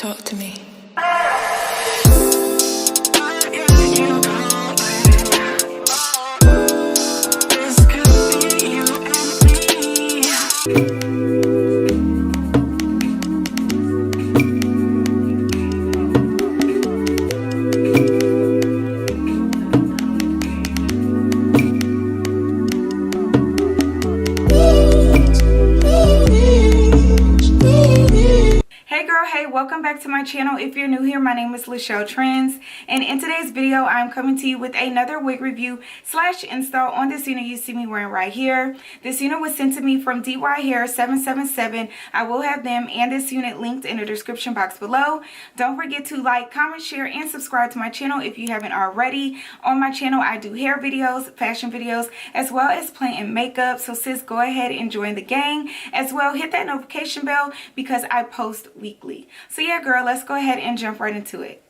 Talk to me. Welcome back to my channel. If you're new here, my name is Lachelle Trends, and in today's video I'm coming to you with another wig review slash install on this unit you see me wearing right here. This unit was sent to me from DyHair777. I will have them and this unit linked in the description box below. Don't forget to like, comment, share, and subscribe to my channel if you haven't already. On my channel I do hair videos, fashion videos, as well as play and makeup, so sis, go ahead and join the gang. As well, hit that notification bell because I post weekly. So yeah, girl, let's go ahead and jump right into it.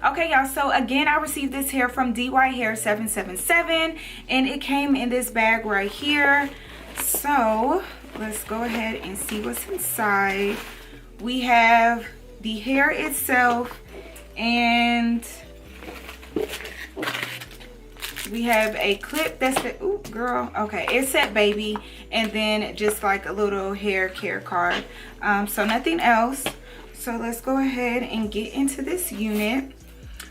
Okay, y'all, so again, I received this hair from DyHair777, and it came in this bag right here. So let's go ahead and see what's inside. We have the hair itself, and we have a clip that's the, ooh, girl, okay, it said baby, and then just like a little hair care card. So nothing else. So let's go ahead and get into this unit.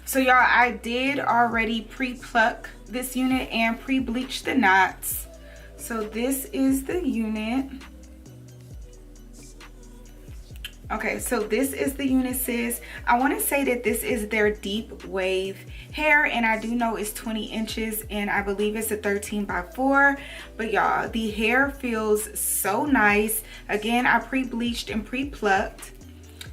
So y'all, I did already pre-pluck this unit and pre-bleach the knots. So this is the unit. Okay, so this is the unit, sis. I want to say that this is their deep wave hair, and I do know it's 20 inches, and I believe it's a 13x4. But y'all, the hair feels so nice. Again, I pre-bleached and pre-plucked.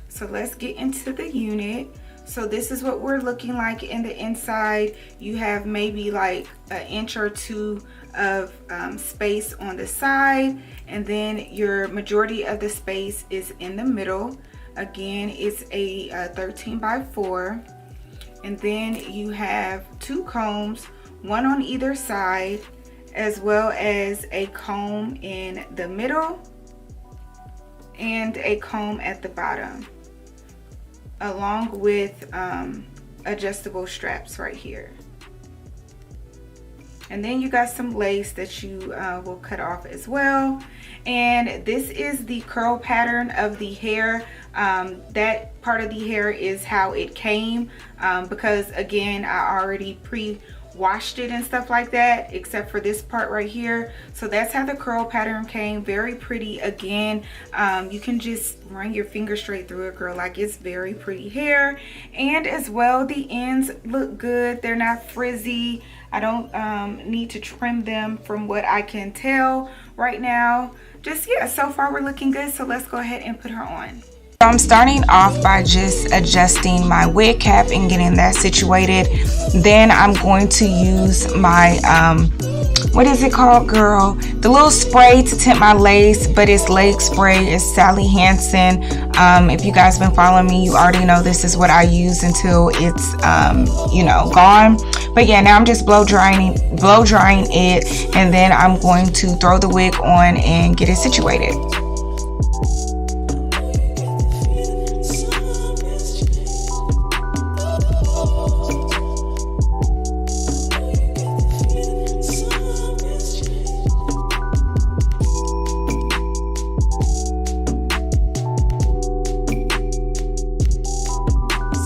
So let's get into the unit. So this is what we're looking like in the inside. You have maybe like an inch or two of space on the side, and then your majority of the space is in the middle. Again, it's a 13x4, and then you have two combs, one on either side, as well as a comb in the middle and a comb at the bottom, along with adjustable straps right here. And then you got some lace that you will cut off as well. And this is the curl pattern of the hair. That part of the hair is how it came, because again, I already pre-washed it and stuff like that, except for this part right here. So that's how the curl pattern came. Very pretty. Again, you can just run your finger straight through it, girl. Like, it's very pretty hair. And as well, the ends look good. They're not frizzy. I don't need to trim them from what I can tell right now. Just, yeah, so far we're looking good. So let's go ahead and put her on. I'm starting off by just adjusting my wig cap and getting that situated. Then I'm going to use my what is it called, girl? The little spray to tint my lace, but it's leg spray. It's Sally Hansen. If you guys been following me, you already know this is what I use until it's you know, gone. But yeah, now I'm just blow drying it, and then I'm going to throw the wig on and get it situated.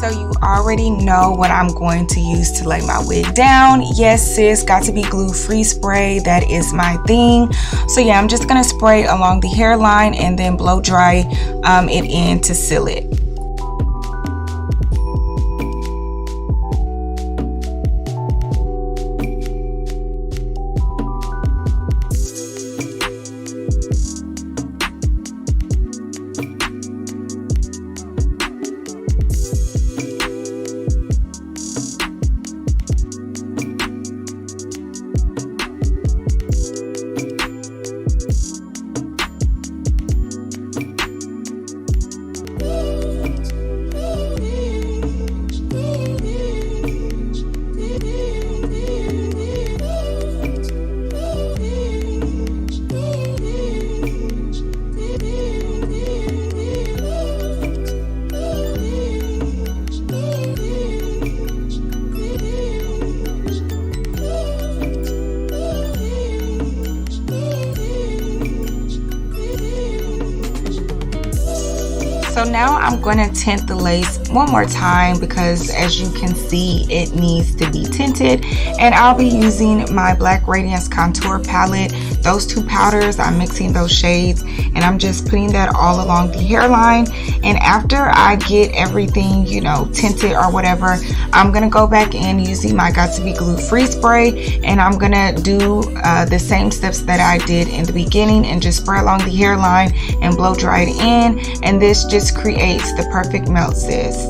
So you already know what I'm going to use to lay my wig down. Yes, sis, got to be glue-free spray. That is my thing. So yeah, I'm just gonna spray along the hairline and then blow dry it in to seal it. So now I'm going to tint the lace one more time because as you can see it needs to be tinted, and I'll be using my Black Radiance contour palette. Those two powders, I'm mixing those shades and I'm just putting that all along the hairline. And after I get everything, you know, tinted or whatever, I'm going to go back in using my Got To Be Glue Free Spray, and I'm going to do the same steps that I did in the beginning and just spray along the hairline and blow dry it in, and this just creates the perfect melt, sis.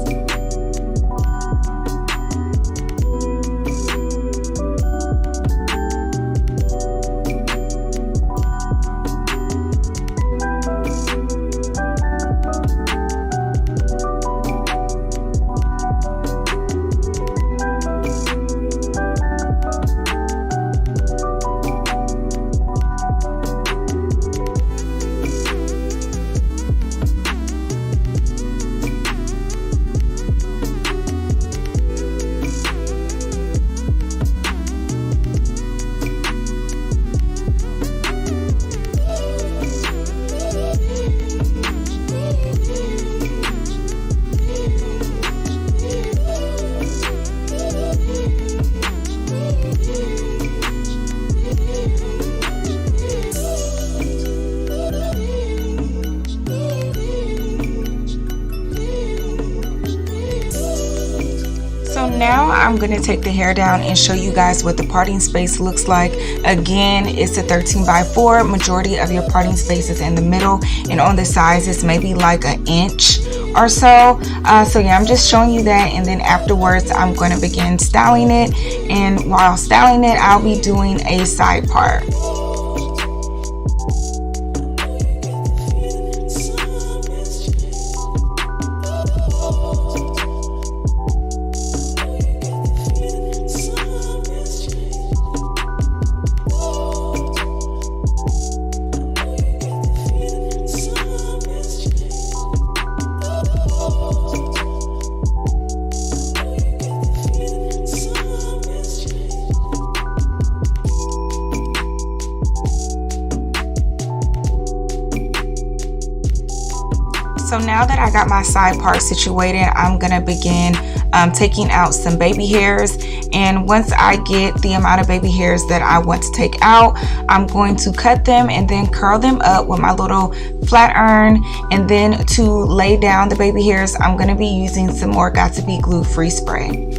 Now I'm going to take the hair down and show you guys what the parting space looks like. Again, it's a 13x4. Majority of your parting space is in the middle, and on the sides it's maybe like an inch or so. So yeah, I'm just showing you that, and then afterwards I'm going to begin styling it, and while styling it I'll be doing a side part. So now that I got my side part situated, I'm gonna begin taking out some baby hairs, and once I get the amount of baby hairs that I want to take out, I'm going to cut them and then curl them up with my little flat iron, and then to lay down the baby hairs I'm gonna be using some more Got To Be Glue Free Spray.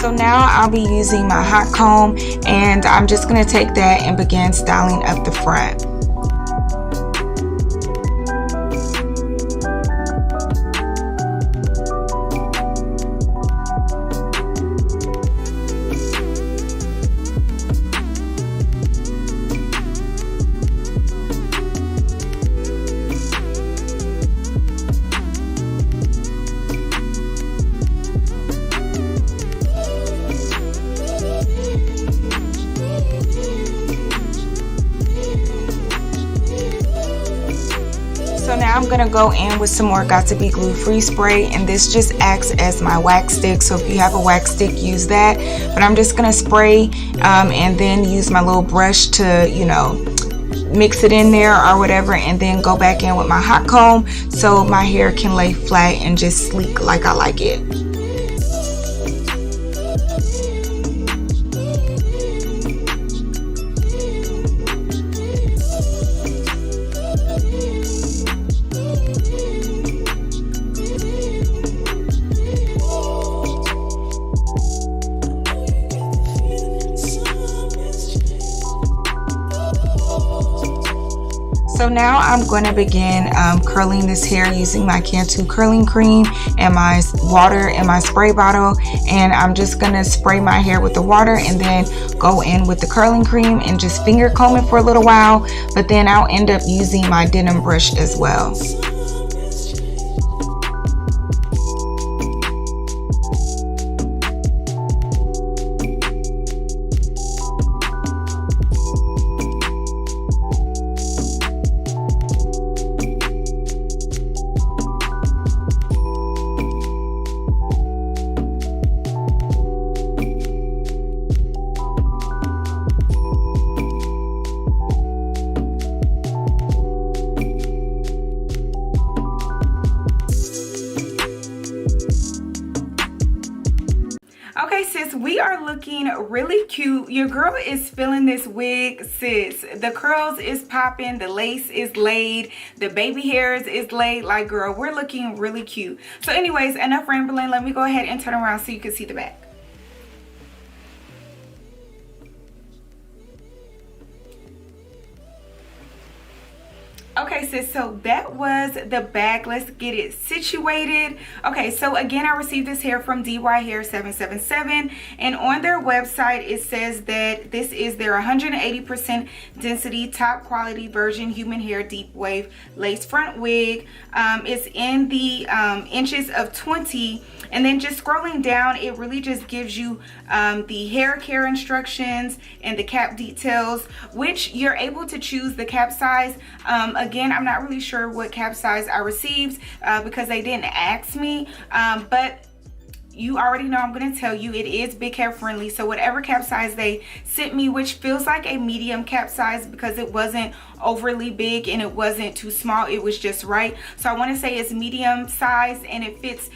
So now I'll be using my hot comb, and I'm just going to take that and begin styling up the front. gonna go in with some more Got to Be Glue Free spray, and this just acts as my wax stick. So if you have a wax stick, use that. But I'm just gonna spray and then use my little brush to, you know, mix it in there or whatever, and then go back in with my hot comb so my hair can lay flat and just sleek like I like it. So now I'm going to begin curling this hair using my Cantu curling cream and my water in my spray bottle, and I'm just going to spray my hair with the water and then go in with the curling cream and just finger comb it for a little while, but then I'll end up using my denim brush as well. Okay, sis, we are looking really cute. Your girl is feeling this wig, sis. The curls is popping, the lace is laid, the baby hairs is laid. Like, girl, we're looking really cute. So anyways, enough rambling. Let me go ahead and turn around so you can see the back. Okay, sis, so that was the back. Let's get it situated. Okay, so again, I received this hair from DyHair777, and on their website it says that this is their 180% density top quality virgin human hair deep wave lace front wig. It's in the inches of 20, and then just scrolling down, it really just gives you the hair care instructions and the cap details, which you're able to choose the cap size. Again, I'm not really sure what cap size I received because they didn't ask me, but you already know I'm going to tell you it is big hair friendly. So whatever cap size they sent me, which feels like a medium cap size because it wasn't overly big and it wasn't too small, it was just right. So I want to say it's medium size, and it fits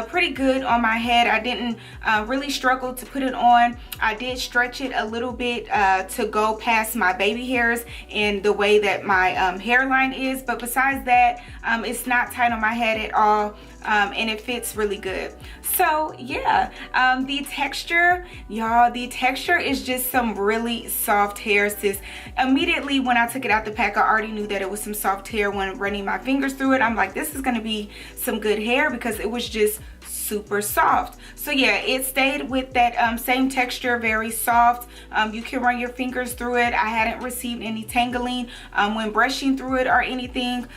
pretty good on my head. I didn't really struggle to put it on. I did stretch it a little bit to go past my baby hairs and the way that my hairline is, but besides that, it's not tight on my head at all. And it fits really good. So yeah, the texture, y'all, the texture is just some really soft hair, sis. Immediately when I took it out the pack, I already knew that it was some soft hair. When running my fingers through it, I'm like, this is gonna be some good hair because it was just super soft. So yeah, it stayed with that same texture, very soft. You can run your fingers through it. I hadn't received any tangling when brushing through it or anything.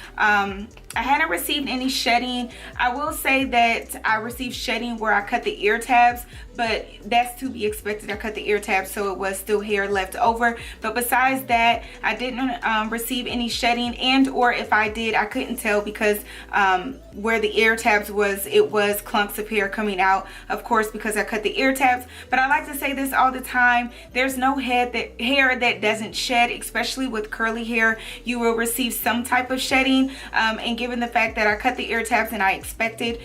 I hadn't received any shedding. I will say that I received shedding where I cut the ear tabs, but that's to be expected. I cut the ear tabs, so it was still hair left over. But besides that, I didn't receive any shedding, and or if I did, I couldn't tell because where the ear tabs was, it was clumps of hair coming out, of course, because I cut the ear tabs. But I like to say this all the time, there's no hair that doesn't shed, especially with curly hair. You will receive some type of shedding, and given the fact that I cut the ear tabs and I expected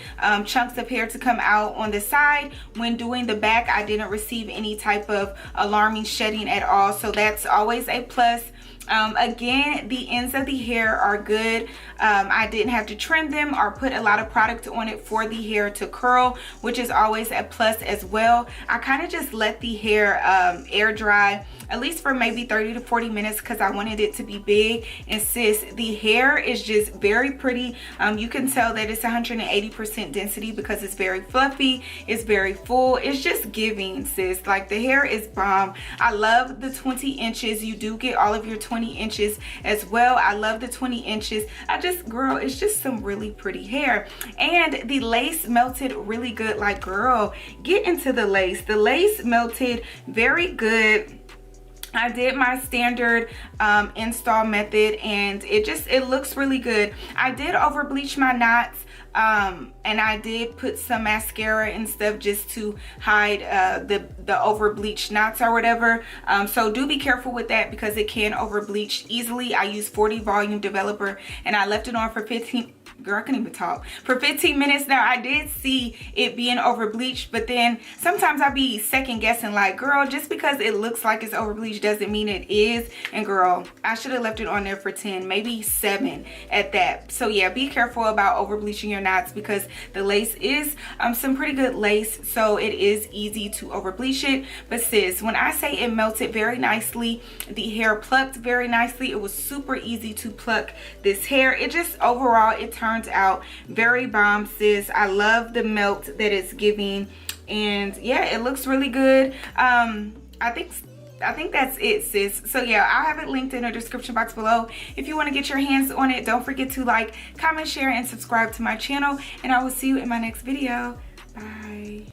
chunks of hair to come out on the side, when doing the back, I didn't receive any type of alarming shedding at all, so that's always a plus. Again, the ends of the hair are good. I didn't have to trim them or put a lot of product on it for the hair to curl, which is always a plus as well. I kind of just let the hair air dry at least for maybe 30 to 40 minutes because I wanted it to be big. And sis, the hair is just very pretty. You can tell that it's 180% density because it's very fluffy, it's very full, it's just giving, sis. Like, the hair is bomb. I love the 20 inches. You do get all of your 20 inches as well. I love the 20 inches. Girl, it's just some really pretty hair. And the lace melted really good. Like, girl, get into the lace. The lace melted very good. I did my standard install method, and it looks really good. I did over bleach my knots, and I did put some mascara and stuff just to hide the over bleached knots or whatever. So do be careful with that because it can over bleach easily. I used 40 volume developer and I left it on for 15. Girl, I can't even talk. For 15 minutes now. I did see it being over bleached, but then sometimes I be second guessing, like, girl, just because it looks like it's over bleached doesn't mean it is. And girl, I should have left it on there for 10, maybe 7 at that. So yeah, be careful about over bleaching your knots because the lace is some pretty good lace, so it is easy to over bleach it. But sis, when I say it melted very nicely, the hair plucked very nicely, it was super easy to pluck this hair. It just overall, it turns out very bomb, sis. I love the melt that it's giving, and yeah, it looks really good. I think that's it, sis. So yeah, I'll have it linked in the description box below if you want to get your hands on it. Don't forget to like, comment, share, and subscribe to my channel, and I will see you in my next video. Bye.